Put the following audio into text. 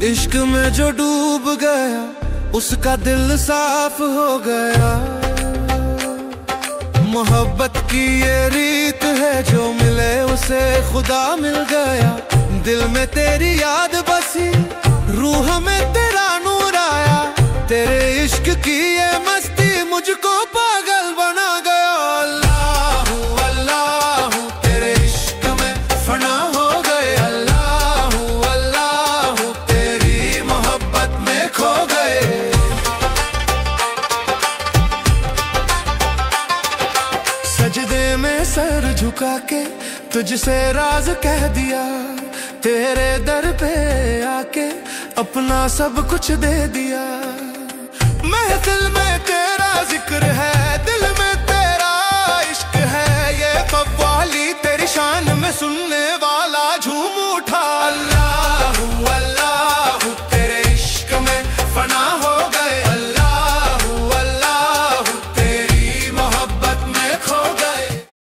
इश्क में जो डूब गया उसका दिल साफ हो गया। मोहब्बत की ये रीत है, जो मिले उसे खुदा मिल गया। दिल में तेरी याद बसी, रूह में तेरा नूर आया। तेरे इश्क की ये मस्ती मुझको पागल बना गया। अल्लाह अल्लाह तेरे इश्क में फना हो गए। अल्लाह अल्लाह तेरी मोहब्बत में खो गए। सजदे में सर झुका के तुझसे राज कह दिया। तेरे दर पे आके अपना सब कुछ दे दिया। महफिल में तेरा जिक्र है, दिल में तेरा इश्क है। ये कव्वाली तेरी शान में सुनने